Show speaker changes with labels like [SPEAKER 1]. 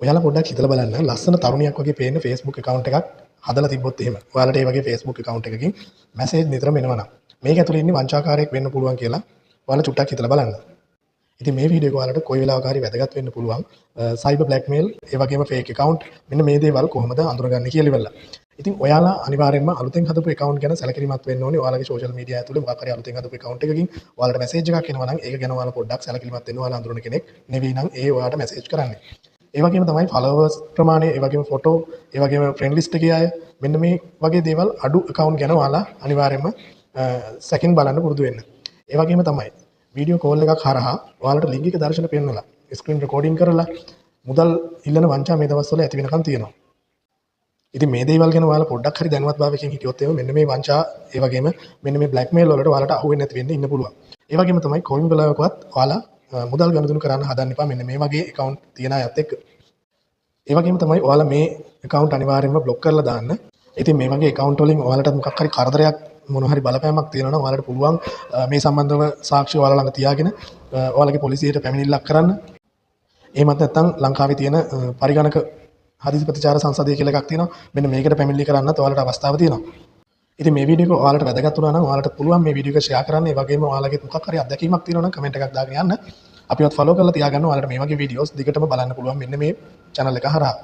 [SPEAKER 1] ඔයාලා පොඩ්ඩක් හිතලා බලන්න ලස්සන තරුණියක් වගේ පේන Facebook account එකක් හදලා තිබ්බොත් එහෙම ඔයාලට ඒ වගේ Facebook account එකකින් මැසේජ් නිතරම එනවා නම් මේක ඇතුලේ ඉන්නේ වංචාකාරයෙක් වෙන්න පුළුවන් කියලා ඔයාලා චුට්ටක් හිතලා බලන්න. ඉතින් මේ වීඩියෝ එක ඔයාලට කොයි වෙලාවක හරි වැදගත් වෙන්න පුළුවන්. සයිබර් බ්ලැක්මේල් ඒ වගේම fake account මෙන්න මේ දේවල් කොහොමද අඳුරගන්නේ කියලා ඉවරලා. ඉතින් ඔයාලා අනිවාර්යෙන්ම අලුතෙන් හදපු account ගැන සැලකිලිමත් වෙන්න ඕනේ. ඔයාලගේ social media ඇතුලේ මොකක් හරි අලුතෙන් හදපු account එකකින් ඔයාලට message එකක් එනවා නම් ඒක ගැන ඔයාලා පොඩ්ඩක් සැලකිලිමත් වෙන්න. ඔයාලා අඳුරන කෙනෙක් නෙවෙයි නම් ඒ ඔයාලට message කරන්නේ. ඒ වගේම තමයි followers ප්‍රමාණය, ඒ වගේම photo, ඒ වගේම friend list එකේ අය මෙන්න මේ වගේ දේවල් අඩු account ගැන ඔයාලා අනිවාර්යෙන්ම සැකින් බලන්න පුරුදු වෙන්න. ඒ වගේම තමයි වීඩියෝ කෝල් එකක් හරහා ඔයාලට ලිංගික දර්ශන පෙන්වලා ස්ක්‍රීන් රෙකෝඩින් කරලා මුදල් ඉල්ලන වංචා මේ දවස්වල ඇති වෙනකන් තියෙනවා. ඉතින් මේ දේවල් ගැන ඔයාලා පොඩ්ඩක් හරි දැනුවත් භාවයකින් හිටියොත් එහෙම මෙන්න මේ වංචා ඒ වගේම මෙන්න මේ බ්ලැක්මේල් වලට ඔයාලට අහු වෙන්නේ නැති වෙන්න ඉන්න පුළුවන්. ඒ වගේම තමයි කොයින් බලවකවත් ඔයාලා මුදල් ගනුදෙනු කරන්න හදන්න එපා මෙන්න මේ වගේ account තියන අයත් එක්ක. ඒ වගේම තමයි ඔයාලා මේ account අනිවාර්යයෙන්ම block කරලා දාන්න. ඉතින් මේ වගේ account වලින් ඔයාලට මොකක් හරි කරදරයක් මොන හරි බලපෑමක් තියෙනවා නම් ඔයාලට පුළුවන් මේ සම්බන්ධව සාක්ෂි ඔයාලා ළඟ තියාගෙන ඔයාලගේ පොලිසියට පැමිණිල්ලක් කරන්න. එහෙමත් නැත්නම් ලංකාවේ තියෙන පරිගණක හදිසි ප්‍රතිචාර සංසදය කියලා එකක් තියෙනවා. මෙන්න මේකට පැමිණිලි කරන්නත් ඔයාලට අවස්ථාව තියෙනවා. ඉතින් මේ වීඩියෝ එක ඔයාලට වැදගත් වුණා නම් ඔයාලට පුළුවන් මේ වීඩියෝ එක ෂෙයා කරන්න. ඒ වගේම ඔයාලගේ මොකක් හරි අත්දැකීමක් තියෙනවා නම් කමෙන්ට් එකක් දාගෙන යන්න. අපිවත් ෆලෝ කරලා තියාගන්න. ඔයාලට මේ වගේ වීඩියෝස් දිගටම බලන්න පුළුවන් මෙන්න මේ channel එක හරහා.